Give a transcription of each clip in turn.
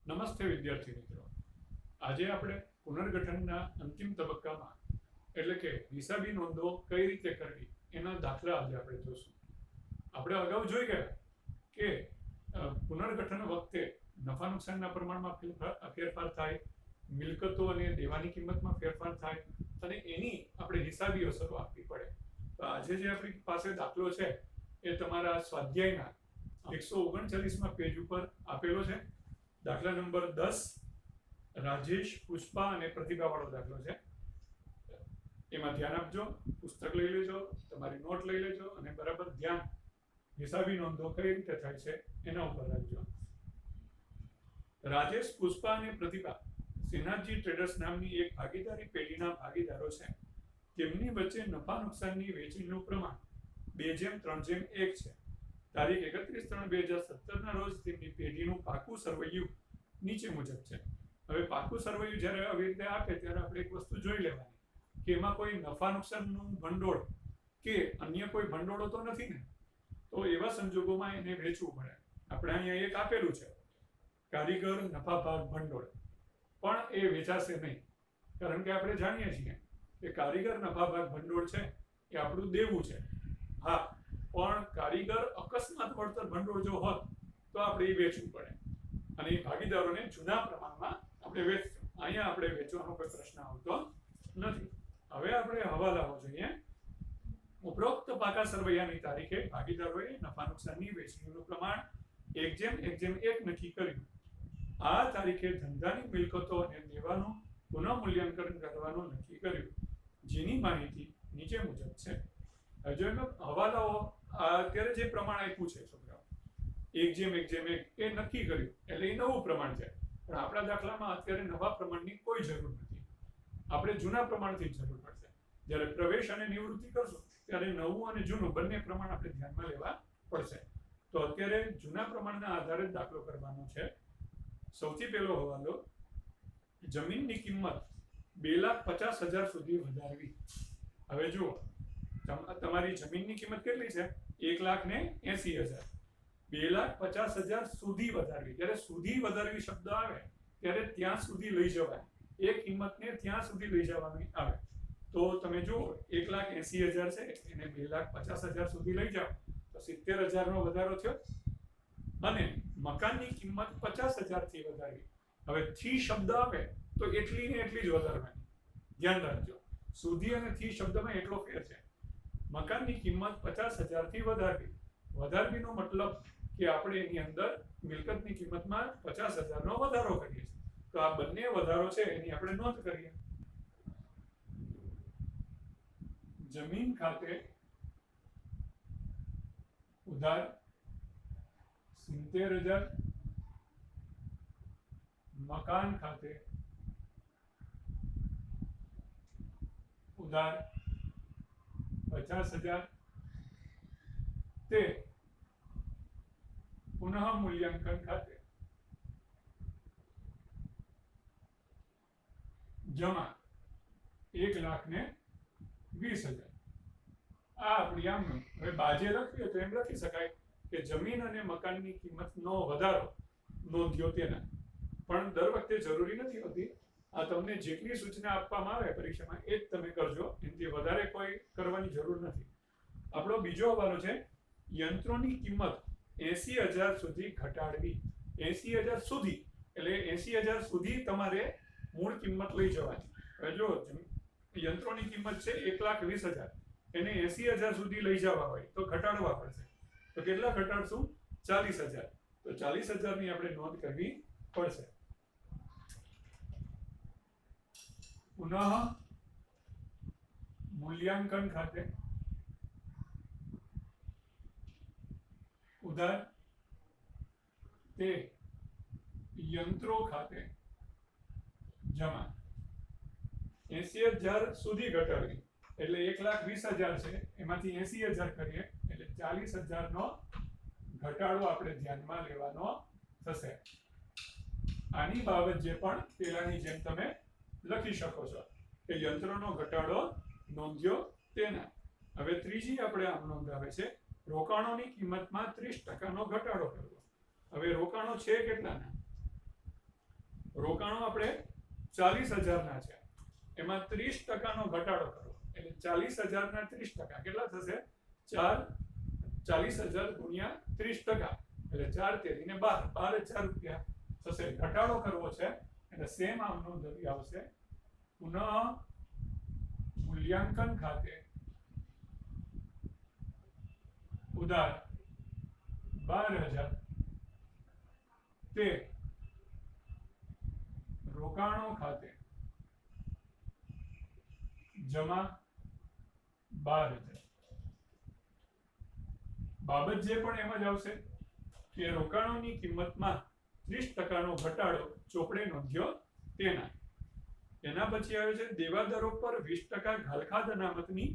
નમસ્તે વિદ્યાર્થી મિત્રો, આજે આપણે પુનર્ગઠનના અંતિમ તબક્કામાં એટલે કે હિસાબી નોંધો કઈ રીતે કરવી એના દાખલા આજે આપણે જોશું. આપણે અગાઉ જોઈ ગયા કે પુનર્ગઠન વખતે નફા નુકસાનના પ્રમાણમાં ફેરફાર થાય, મિલકતો અને દેવાની કિંમતમાં ફેરફાર થાય અને એની આપણે હિસાબી અસરો આપવી પડે. તો આજે જે આપણી પાસે દાખલો છે એ તમારા સ્વાધ્યાયના 139માં પેજ ઉપર આપેલો છે. દાખલા નંબર 10 રાજેશ, પુષ્પા અને પ્રતિભા વાળો દાખલો છે. એમાં ધ્યાન આપજો, પુસ્તક લઈ લેજો, તમારી નોટ લઈ લેજો અને બરાબર ધ્યાન હિસાબી નોંધો કઈ રીતે થાય છે એના ઉપર રાખજો. રાજેશ, પુષ્પા અને પ્રતિભા શ્રીનાથજી ટ્રેડર્સ નામની એક ભાગીદારી પેઢીના ભાગીદારો છે. તેમની વચ્ચે નફા નુકસાનની વહેંચણીનું પ્રમાણ 2:3:1 છે. તારીખ 31/3/2017 ના રોજ તેમની પેઢીનું પાકું સરવૈયું નીચે મુજબ છે. હવે પાકું સરવૈયું જ્યારે આવી રીતે આપે ત્યારે આપણે એક વસ્તુ જોઈ લેવાની કે એમાં કોઈ નફા નુકસાનનું ભંડોળ કે અન્ય કોઈ ભંડોળો તો નથી ને. તો એવા સંજોગોમાં એને વેચવું પડે. આપણે અહીંયા એક આપેલું છે કારીગર નફા ભાગ ભંડોળ, પણ એ વેચાશે નહીં, કારણ કે આપણે જાણીએ છીએ કે કારીગર નફા ભાગ ભંડોળ છે એ આપણું દેવું છે. હા, પણ કારીગર અકસ્માત વળતર ભંડોળ જો હોત તો આપણે એ વેચવું પડે અને એ ભાગીદારોને જૂના પ્રમાણમાં આપણે વેચશું. અહીંયા આપણે વેચવાનો કોઈ પ્રશ્ન આવતો નથી. હવે આપણે હવાલાઓ જોઈએ. ઉપરોક્ત પાકા સરવૈયાની તારીખે ભાગીદારોએ નફા નુકસાનની વહેંચણીનું પ્રમાણ 1:1:1 નક્કી કર્યું. આ તારીખે ધંધાની મિલકતો અને દેવાનું પુનઃમૂલ્યાંકન કરવાનું નક્કી કર્યું, જેની માહિતી નીચે મુજબ છે. જો હવાલાઓ અત્યારે જે પ્રમાણ આપ્યું છે છોકરાઓ 1:1:1 એ નક્કી કર્યું એટલે એ નવું પ્રમાણ છે, પણ આપણા દાખલામાં અત્યારે નવા પ્રમાણની કોઈ જરૂર નથી. આપણે જૂના પ્રમાણથી જ જરૂર પડશે. જ્યારે પ્રવેશ અને નિવૃત્તિ કરશું ત્યારે નવું અને જૂનું બંને પ્રમાણ આપણે ધ્યાનમાં લેવા પડશે. તો અત્યારે જૂના પ્રમાણના આધારે જ દાખલો કરવાનો છે. સૌથી પહેલો હવાલો, જમીનની કિંમત 2,50,000 સુધી વધારવી. હવે જુઓ, તમારી જમીનની કિંમત કેટલી છે? 1,80,000. 2,50,000 સુધી વધારવી. જ્યારે સુધી વધારવી શબ્દ આવે ત્યારે ત્યાં સુધી લઈ જવાય, એ કિંમતને ત્યાં સુધી લઈ જવાની આવે. તો તમે જુઓ 1,80,000 છે એને 2,50,000 સુધી લઈ જાઓ તો 70,000 નો વધારો થયો. અને મકાનની કિંમત 50,000 થી વધારવી. હવે થી શબ્દ આવે તો એટલી ને એટલી જ વધારવાની. ધ્યાન રાખજો, સુધી અને થી શબ્દમાં એટલો ફેર છે. મકાનની કિંમત 50,000 થી વધારવી. વધારવીનો મતલબ કે આપણે એની અંદર મિલકતની કિંમતમાં 50,000 નો વધારો કરીએ છીએ. તો આ બંને વધારો છે એની આપણે નોંધ કરીએ. જમીન ખાતે ઉધાર 70,000, મકાન ખાતે ઉધાર 50,000 તે પુનઃ મૂલ્યાંકન ખાતે જમા 1,20,000. આ આપણી આમનું. હવે બાજે લખીએ તો એમ લખી શકાય કે જમીન અને મકાનની કિંમતનો વધારો નોંધ્યો તેના. પણ દર વખતે જરૂરી નથી હોતી. આ તમને જેટલી સૂચના આપવામાં આવે પરીક્ષામાં એ જ તમે કરજો, એનાથી વધારે કોઈ કરવાની જરૂર નથી. આપણો બીજો હવાલો છે, યંત્રોની કિંમત 80,000 સુધી ઘટાડવી. 80,000 સુધી એટલે 80,000 સુધી તમારે મૂળ કિંમત લઈ જવાની. હવે જો યંત્રોની કિંમત છે 1,20,000, એને 80,000 સુધી લઈ જવા હોય તો ઘટાડવા પડશે. તો કેટલા ઘટાડશું? 40,000. તો 40,000 ની આપણે નોંધ કરવી પડશે. પુનઃ મૂલ્યાંકન ખાતે ઉધાર તે યંત્રો ખાતે જમા 80,000 સુધી ઘટાડવી. એટલે 1,20,000 છે એમાંથી 80,000 કરીએ એટલે 40,000 નો ઘટાડો આપણે ધ્યાનમાં લેવાનો થશે. આની બાબત જે પણ પેલાની જેમ તમે લખી શકો છો કે યંત્રનો ઘટાડો નોંધ્યો તેના. હવે ત્રીજી આપણે આમ નોંધ આવે છે, રોકાણોની કિંમતમાં 30% નો ઘટાડો કરવો. હવે રોકાણો છે કેટલાના? રોકાણો આપણે 40,000 ના છે, એમાં 30% નો ઘટાડો કરવો, એટલે 40,000 ના 30% કેટલા થશે? 40,000 ગુણ્યા 30%, એટલે 4 તેરીને 12,000 રૂપિયા થશે. ઘટાડો કરવો છે એટલે સેમ આમ નોંધ આવશે, પુનઃ મૂલ્યાંકન ખાતે ઉધાર 12,000 તે રોકાણો ખાતે જમા 12,000. બાબત જે પણ એમ જ આવશે કે રોકાણોની કિંમતમાં 30% નો ઘટાડો ચોપડે નોંધ્યો તેના. એના પછી આવે છે દેવાદારો પર 20% ઘાલખાદ અનામતની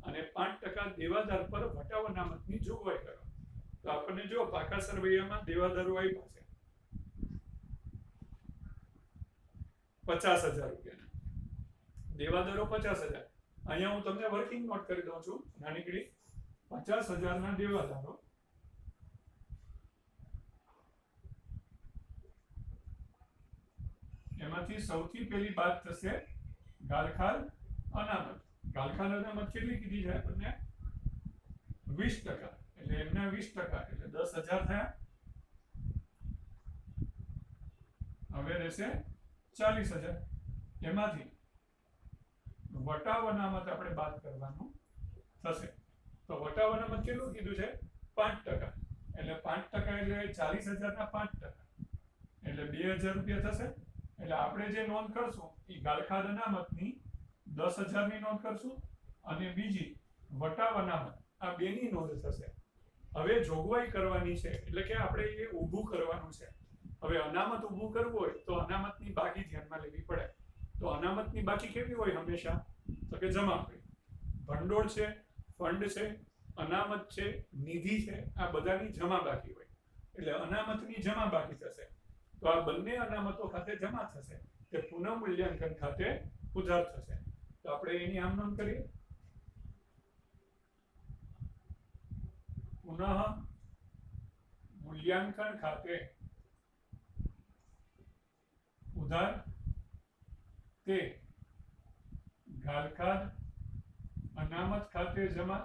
અને 5% દેવાદાર પર વટાવ અનામતની જોગવાઈ કરો. તો આપણને જો પાકા સરવૈયામાં દેવાદારો આપ્યા છે 50,000 રૂપિયાના, દેવાદારો 50,000. અહીંયા હું તમને વર્કિંગ નોટ કરી દઉં છું નાનીકડી. 50,000 ના દેવાદારો, એમાંથી સૌથી પહેલી બાદ થશે ગાલખાદ અનામત. ગાલખાદ અનામત કેટલી કીધી છે આપણને? 20%, એટલે એમના 20% એટલે 10,000 થયા. હવે રહેશે 40,000. એમાંથી વટાવ અનામત આપણે બાદ કરવાનું થશે. તો વટાવ અનામત કેટલું કીધું છે? 5%, એટલે 5% એટલે 40,000 ના 5%, એટલે 2,000 રૂપિયા થશે. એટલે આપણે જે નોંધ કરશું એ ગાલખાદ અનામતની 10,000 ની નોંધ કરશું અને બીજી વટાવ અનામત, આ બેની નોંધ થશે. હવે જોગવાઈ કરવાની છે, એટલે કે આપણે એ ઊભું કરવાનું છે. હવે અનામત ઊભું કરવું હોય તો અનામતની બાકી ધ્યાનમાં લેવી પડે. તો અનામતની બાકી કેવી હોય હંમેશા? તો કે જમા હોય. ભંડોળ છે, ફંડ છે, અનામત છે, નિધિ છે, આ બધાની જમા બાકી હોય, એટલે અનામતની જમા બાકી થશે. તો આ બંને અનામતો ખાતે જમા થશે, તે પુનઃ મૂલ્યાંકન ખાતે ઉધાર થશે. તો આપણે એની આમ નોંધ કરીએ, પુનઃ મૂલ્યાંકન ખાતે ઉધાર તે ગાલખાદ અનામત ખાતે જમા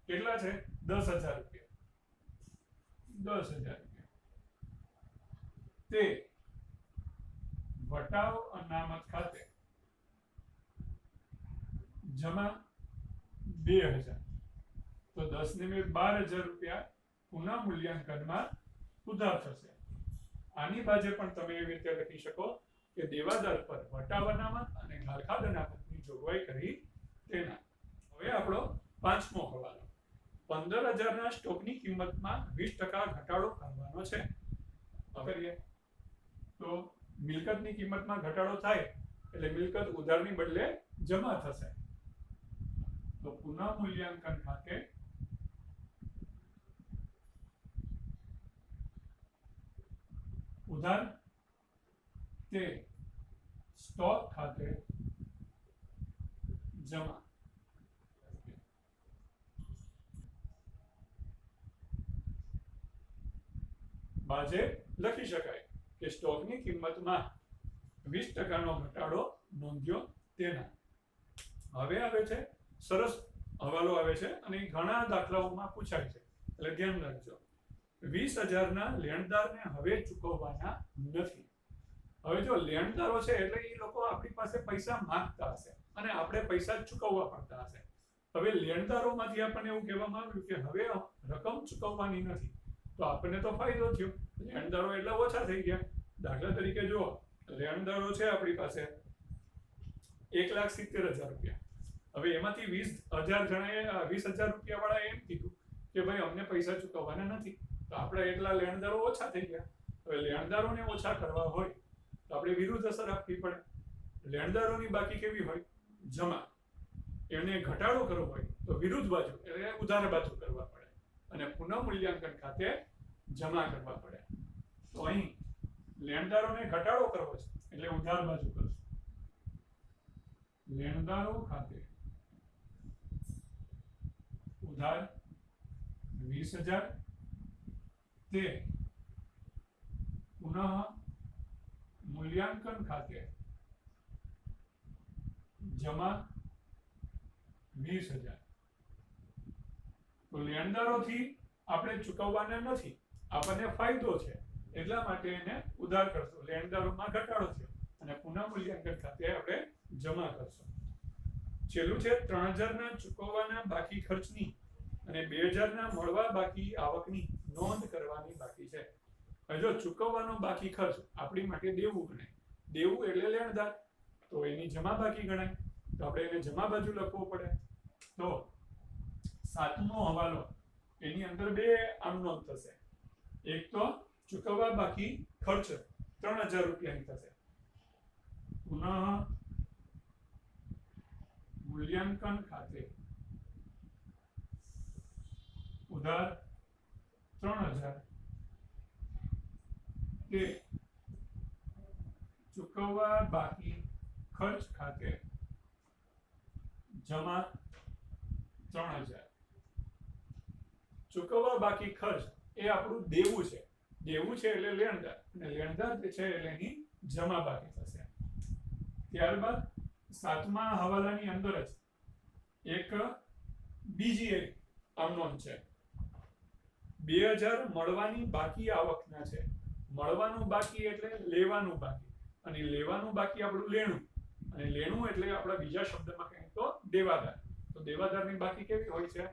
કેટલા છે? 10,000 રૂપિયા. 10,000 રૂપિયા તે વટાવ અનામત ખાતે જમા 2,000. તો 10 ને 12,000 રૂપિયા પુનઃ મૂલ્યાંકનમાં ઉધાર થશે. આની બાજુ પણ તમે એવી રીતે લખી શકો કે દેવાદાર પર વટાવ અનામત અને ગાલખાદ અનામતની જોગવાઈ કરી તેના. હવે આપણો પાંચમો હવાલો, 15,000 ના સ્ટોકની કિંમતમાં 20% ઘટાડો કરવાનો છે. હવે તો મિલકતની કિંમતમાં ઘટાડો થાય એટલે મિલકત ઉધારની બદલે જમા થશે. તો પુનઃ મૂલ્યાંકન ખાતે ઉધાર તે સ્ટોક ખાતે જમા. બાજે લખી શકાય કે સ્ટોકની કિંમતમાં 20% નો ઘટાડો નોંધ્યો તેના. હવે આવે છે સરસ હવાલો આવે છે અને ઘણા દાખલાઓમાં પૂછાય છે, એટલે ધ્યાન રાખજો. 20,000 ના લેણદારને હવે ચૂકવવાના નથી. હવે જો લેણદારો છે એટલે એ લોકો આપણી પાસે પૈસા માંગતા હશે અને આપણે પૈસા ચૂકવવા પડતા હશે. હવે લેણદારોમાંથી આપણને એવું કહેવામાં આવ્યું કે હવે રકમ ચૂકવવાની નથી, તો આપણને તો ફાયદો થયો, લેણદારો એટલા ઓછા થઈ ગયા. દાખલા તરીકે જો લેણદારો છે આપણી પાસે 1,70,000 રૂપિયા. હવે એમાંથી 20,000 જણાએ 20,000 રૂપિયા વાળા એમ કીધું કે ભાઈ અમને પૈસા ચૂકવવાના નથી, તો આપણે એટલા લેણદારો ઓછા થઈ ગયા. હવે લેણદારોને ઓછા કરવા હોય તો આપણે વિરુદ્ધ અસર આપવી પડે. લેણદારોની બાકી કેવી હોય? જમા. એને ઘટાડો કરવો હોય તો વિરુદ્ધ બાજુ એટલે ઉધાર બાજુ કરવા પડે અને પુનઃ મૂલ્યાંકન ખાતે જમા કરવા પડે. તો અહીં લેણદારોને ઘટાડો કરવો છે એટલે ઉધાર બાજુ કરશું. લેણદારો ખાતે ઉધાર 20,000 તે પુનઃ મૂલ્યાંકન ખાતે જમા 20,000. તો લેણદારોથી આપણે ચૂકવવાના નથી, આપણને ફાયદો છે એટલા માટે એને ઉધાર કરશું. લેણદારોમાં ઘટાડો થયો અને પુનઃ મૂલ્યાંકન ખાતે આપણે જમા કરશું. છેલ્લું છે 3,000 ના ચૂકવવાના બાકી ખર્ચની અને 2,000 ના મળવા બાકી આવકની નોંધ કરવાની બાકી છે. હવે જો ચૂકવવાનો બાકી ખર્ચ આપણી માટે દેવું ગણાય. દેવું એટલે લેણદાર, તો એની જમા બાકી ગણાય, તો આપણે એને જમા બાજુ લખવું પડે. તો 7મો હવાલો એની અંદર 2 આમ નોંધ થશે. એક તો ચૂકવવા બાકી ખર્ચ 3,000 રૂપિયાની થશે. પુનઃ મૂલ્યાંકન ખાતે ઉધાર 3,000 કે ચૂકવવા બાકી ખર્ચ ખાતે જમા 3,000. ચૂકવવા બાકી ખર્ચ એ આપણું દેવું છે. દેવું છે એટલે લેણદાર, અને લેણદાર જે છે એટલે એની જમા બાકી થશે. ત્યારબાદ 7મા હવાલાની અંદર જ એક બીજી એક આમ નોંધ છે. 2,000 મળવાની બાકી આવકના છે. મળવાનું બાકી એટલે લેવાનું બાકી, અને લેવાનું બાકી આપણું લેણું, અને લેણું એટલે આપણા બીજા શબ્દમાં કહીએ તો દેવાદાર. તો દેવાદારની બાકી કેવી હોય છે?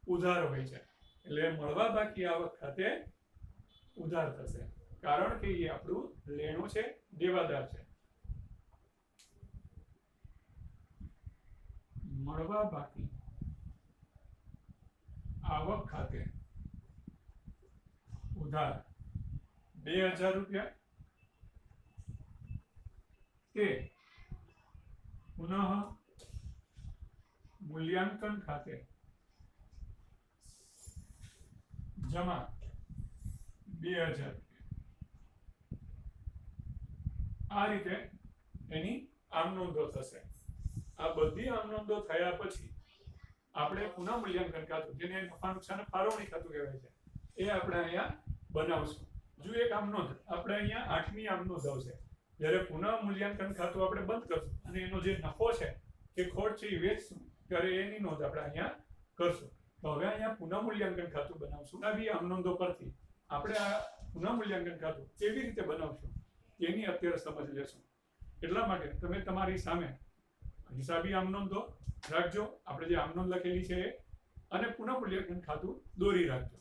ઉધાર હોય છે. એટલે મળવા બાકી આવક ખાતે ઉધાર થશે, કારણ કે એ આપણું લેણું છે, દેવાદાર છે. મળવા બાકી આવક ખાતે ઉધાર 2,000 રૂપિયા કે પુનઃ મૂલ્યાંકન ખાતે જમા 2,000 રૂપિયા. આ રીતે એની આમ નોંધો થશે. આ બધી આમ નોંધો થયા પછી આપણે પુનઃ મૂલ્યાંકન ખાતું, જેને નફા નુકસાન ફાળવણી ખાતું કહેવાય છે, એ આપણે અહીંયા બનાવશું. જો એક આમ નોંધ આપણે અહીંયા 8મી આમ નોંધ આવશે. જ્યારે પુનઃ મૂલ્યાંકન ખાતું આપણે બંધ કરશું અને એનો જે નફો છે કે ખોટ છે એ વેચશું, ત્યારે એની નોંધ આપણે અહીંયા કરશું. તો હવે અહીંયા પુનઃ મૂલ્યાંકન ખાતું બનાવશું. આ બી આમ નોંધો પરથી આપણે આ પુનઃ મૂલ્યાંકન ખાતું કેવી રીતે બનાવશું એની અત્યારે સમજ લેશું. એટલા માટે તમે તમારી સામે હિસાબી આમ નોંધો રાખજો, આપણે જે આમ નોંધ લખેલી છે, અને પુનઃ મૂલ્યાંકન ખાતું દોરી રાખજો.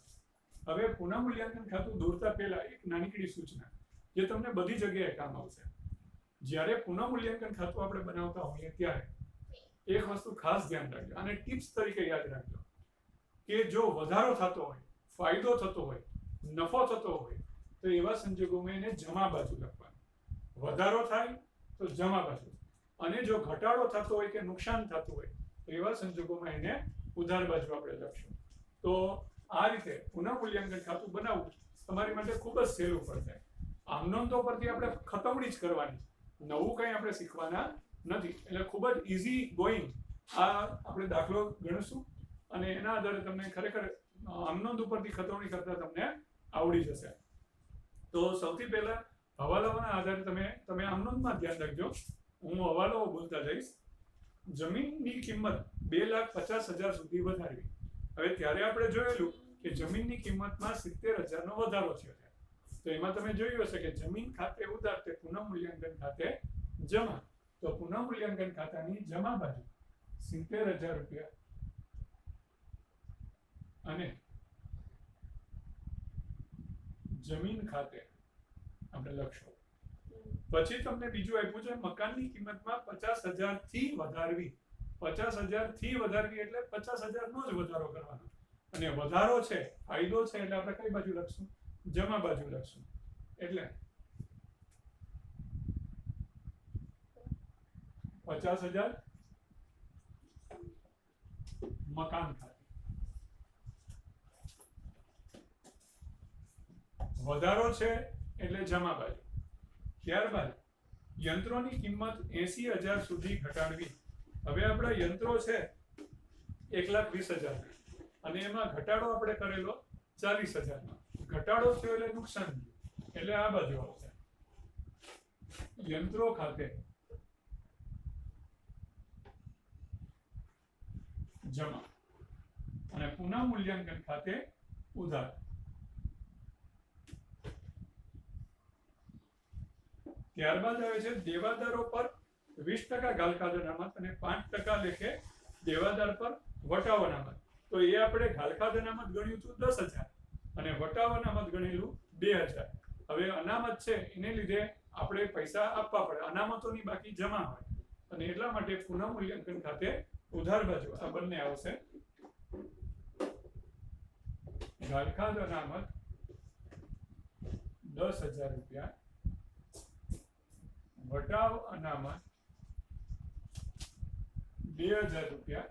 હવે પુનઃ મૂલ્યાંકન ખાતું દોરતા પહેલા એક નાનકડી સૂચના જે તમને બધી જગ્યાએ કામ આવશે. જ્યારે પુનઃ મૂલ્યાંકન ખાતું આપણે બનાવતા હોઈએ ત્યારે એક વસ્તુ ખાસ ધ્યાન રાખજો, અને ટિપ્સ તરીકે યાદ રાખજો કે જો વધારો થતો હોય, ફાયદો થતો હોય, નફો થતો હોય, તો એવા સંજોગોમાં એને જમા બાજુ લખવાનું. વધારો થાય તો જમા બાજુ, અને જો ઘટાડો થતો હોય કે નુકસાન થતું હોય તો એવા સંજોગોમાં એને ઉધાર બાજુ આપણે લખશું. તો આ રીતે પુનઃ મૂલ્યાંકન ખાતું બનાવવું તમારી માટે ખૂબ જ સહેલું પડશે. આમ નોંધો પરથી આપણે ખતમણી જ કરવાની, નવું કંઈ આપણે શીખવાના નથી. એટલે ખૂબ જ ઇઝી ગોઈંગ આ આપણે દાખલો ગણીશું, અને એના આધારે તમને ખરેખર આમ નોંધ ઉપરથી ખતમણી કરતા તમને આવડી જશે. તો સૌથી પહેલા હવાલાઓના આધારે તમે આમ નોંધમાં ધ્યાન રાખજો. હું હવાલાઓ બોલતા જઈશ. જમીનની કિંમત 2,50,000 સુધી વધારવી. હવે ત્યારે આપણે જોયેલું કે જમીનની કિંમતમાં 70,000 નો વધારો થયો છે. તો એમાં તમે જોયું હશે કે જમીન ખાતે ઉધાર તે પુનઃ મૂલ્યાંકન ખાતે જમા. તો પુનઃ મૂલ્યાંકન ખાતાની જમા બાજુ 70,000 રૂપિયા અને જમીન ખાતે આપણે લખશું. પછી તમને બીજું આપ્યું છે મકાનની કિંમતમાં 50,000 થી વધારવી. 50,000 થી વધારવી એટલે 50,000 નો જ વધારો કરવાનો, અને વધારો છે, ફાયદો છે, એટલે આપણે કઈ બાજુ લખશું? જમા બાજુ લખશું. એટલે 50,000 મકાન ખાતે, વધારો છે એટલે જમા બાજુ. ત્યારબાદ યંત્રોની કિંમત 80,000 સુધી ઘટાડવી. હવે આપણા યંત્રો છે 1,20,000 અને એમાં ઘટાડો આપણે કરેલો 40,000 નો. ઘટાડો થયો એટલે નુકસાન, એટલે આ બાજુ આવશે. યંત્રો ખાતે જમા અને પુનઃ મૂલ્યાંકન ખાતે ઉધાર. ત્યારબાદ આવે છે દેવાદારો પર 20% ઘાલખાધ અનામત અને 5% લેખે દેવાદાર પર વટાવ અનામત. તો એ આપણે ઘાલખાધ અનામત ગણ્યું હતું 10,000 અને વટાવ અનામત ગણેલું 2,000. હવે અનામત છે એને લીધે આપણે પૈસા આપવા પડે, અનામતોની બાકી જમા હોય અને એટલા માટે પુનઃ મૂલ્યાંકન ખાતે ઉધાર બાજુ આ બંને આવશે. ઘાલખાધ અનામત 10,000 રૂપિયા, વટાવ અનામત 2,000 રૂપિયા.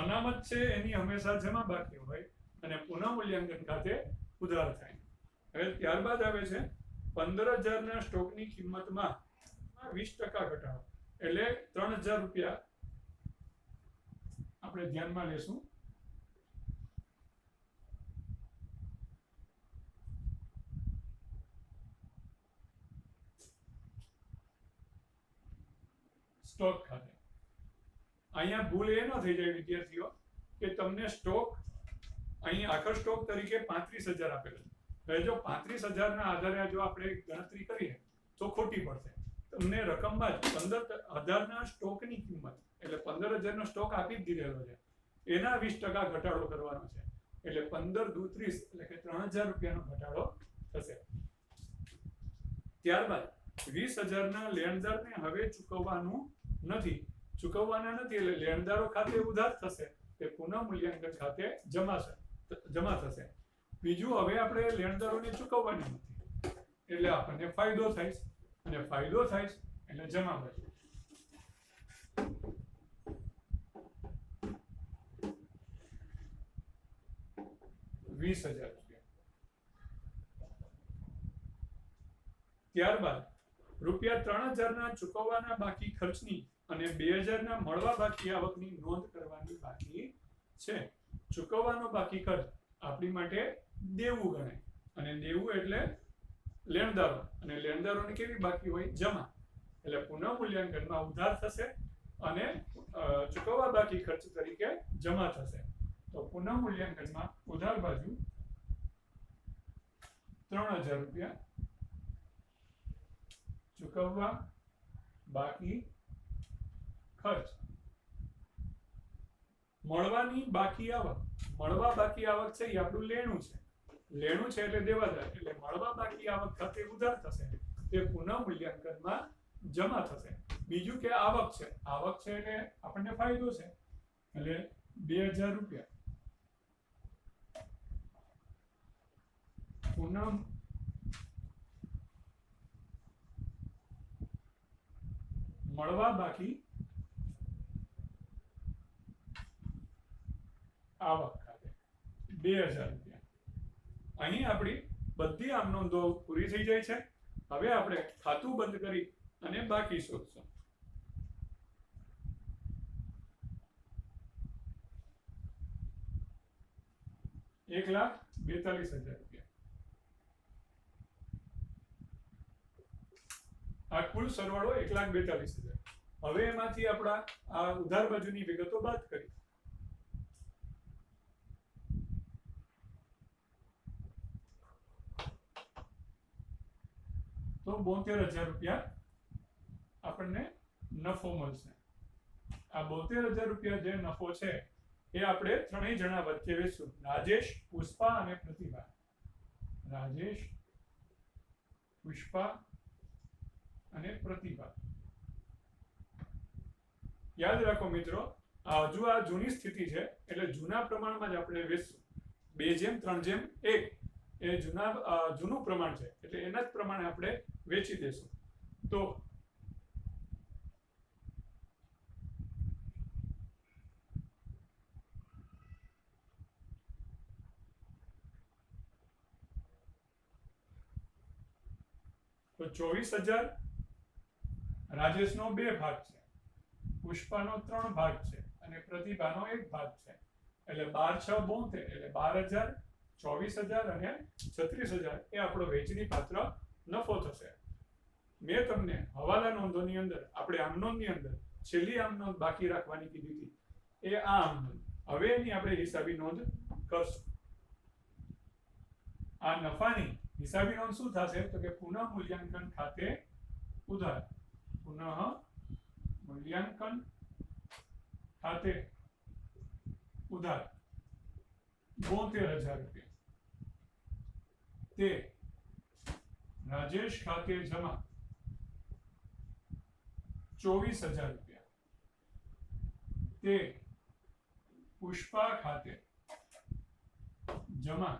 અનામત છે એની હંમેશા જમા બાકી હોય અને પુનઃ મૂલ્યાંકન ખાતે ઉધાર થાય. હવે ત્યારબાદ આવે છે 15,000 ના સ્ટોકની કિંમતમાં 20% ઘટાડો એટલે 3,000 રૂપિયા આપણે ધ્યાનમાં લેશું. સ્ટોક ખાતે અહીંયા ભૂલ એ ન થઈ જાય વિદ્યાર્થીઓ કે તમને સ્ટોક અહીં આખર સ્ટોક તરીકે 35,000 આપેલો છે. હવે જો 35,000 ના આધારે જો આપણે ગણતરી કરીએ તો ખોટી પડશે. તમને રકમમાં જ 15,000 ના સ્ટોકની કિંમત એટલે 15,000 નો સ્ટોક આપી જ દીધેલો છે, એના 20% ઘટાડો કરવાનો છે એટલે 15 દુ 30 એટલે કે 3,000 રૂપિયાનો ઘટાડો થશે. ત્યારબાદ 20,000 ના લેણદારને હવે ચૂકવવાના નથી એટલે લેણદારો ખાતે ઉધાર થશે તે પુનઃ મૂલ્યાંકન ખાતે જમા થશે. બીજું હવે આપણે લેણદારોને ચૂકવવાની નથી એટલે આપણને ફાયદો થાય અને ફાયદો થાય એટલે જમા બાજુ. ₹20,000. ત્યારબાદ ₹3,000 ના ચૂકવવાના બાકી ખર્ચની અને 2,000 ના મળવા બાકી આવકની નોંધ કરવાની બાકી છે. ચૂકવવાનો બાકી ખર્ચ આપણી માટે દેવું ગણાય અને દેવું એટલે લેણદારો અને લેણદારોને કેવી બાકી હોય જમા એટલે પુનઃ મૂલ્યાંકનમાં ઉધાર થશે અને ચૂકવવા બાકી ખર્ચ તરીકે જમા થશે. તો પુનઃ મૂલ્યાંકનમાં ઉધાર બાજુ 3,000 રૂપિયા, ચૂકવવા બાકી ખર્ચ, મળવા બાકી આવક છે એ આપણું લેણું છે એટલે દેવાદાર એટલે મળવા બાકી આવક ખાતે ઉધાર થશે તે પુનઃ મૂલ્યાંકનમાં જમા થશે. બીજું કે આવક છે એટલે આપણને ફાયદો છે એટલે 2,000 રૂપિયા પુનઃ મળવા બાકી આવક ખાતે 2,000 રૂપિયા. અહીં આપણી બધી આમ નોંધો પૂરી થઈ જાય છે. હવે આપણે ખાતું બંધ કરી અને બાકી શોધશું. ₹1,42,000. આ કુલ સરવાળો 1,42,000. હવે એમાંથી આપણા આ ઉધાર બાજુની વિગતો બાદ કરી તો 72,000 રૂપિયા આપણને નફો મળશે. આ 72,000 રૂપિયા જે નફો છે એ આપણે ત્રણેય જણા વચ્ચે વેચશું. રાજેશ, પુષ્પા અને પ્રતિભા. રાજેશ, પુષ્પા અને પ્રતિભા. યાદ રાખો મિત્રો, હજુ આ જૂની સ્થિતિ છે એટલે જૂના પ્રમાણમાં જ આપણે વેચશું. 2:3:1 એ જૂનું પ્રમાણ છે એટલે એના જ પ્રમાણે આપણે વેચી દેશું. તો તો 24,000 રાજેશનો 2 ભાગ છે, પુષ્પાનો 3 ભાગ છે અને પ્રતિભાનો 1 ભાગ છે એટલે 12 6 72 એટલે 12,000 24,000 અને 36,000 એ આપણો વેચની પાત્ર નફો થશે. મેં તમને હવાલા નોંધોની અંદર આપણે આમ નોંધની અંદર છેલ્લી આમ નોંધ બાકી રાખવાની કીધી હતી, એ આ આમ નોંધ. હવે એની આપણે હિસાબી નોંધ કરશું. આ નફાની હિસાબી નોંધ શું થશે તો કે પુનઃ મૂલ્યાંકન ખાતે ઉધાર. પુનઃ મૂલ્યાંકન ખાતે ઉધાર 72,000 રૂપિયા તે રાજેશ ખાતે જમા 24,000 રૂપિયા તે પુષ્પા ખાતે જમા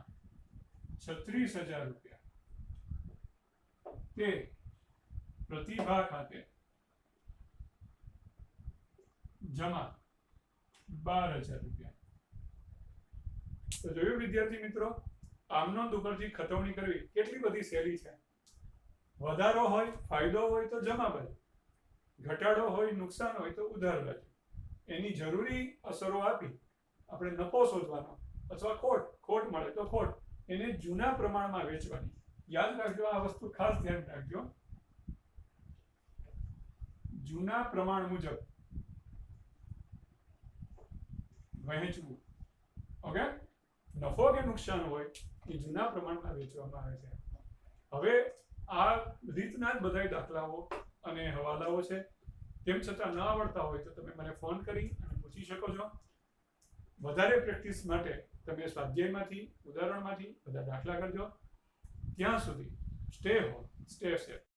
36,000 રૂપિયા તે પ્રતિભા ખાતે જમા 12,000 રૂપિયા. તો જોયું વિદ્યાર્થી મિત્રો, આમ નોંધ ઉપરથી ખતવણી કરવી કેટલી બધી સહેલી છે. વધારો હોય ફાયદો હોય તો જમા બાજુ, ઘટાડો હોય નુકસાન હોય તો ઉધાર બાજુ. એની જરૂરી અસરો આપી આપણે નફો શોધવાનો અથવા ખોટ મળે તો ખોટ, એને જૂના પ્રમાણમાં વેચવાની. યાદ રાખજો, આ વસ્તુ ખાસ ધ્યાન રાખજો. જૂના પ્રમાણ મુજબ વહેંચવું. ઓકે, નફો કે નુકસાન હોય એ જૂના પ્રમાણમાં વેચવામાં આવે છે. હવે આ રીતના જ બધા દાખલાઓ અને હવાલાઓ છે. તેમ છતાં ન આવડતા હોય તો તમે મને ફોન કરી અને પૂછી શકો છો. વધારે પ્રેક્ટિસ માટે તમે સ્વાધ્યાયમાંથી ઉદાહરણમાંથી બધા દાખલા કરજો. ત્યાં સુધી સ્ટે હોમ, સ્ટે સેફ.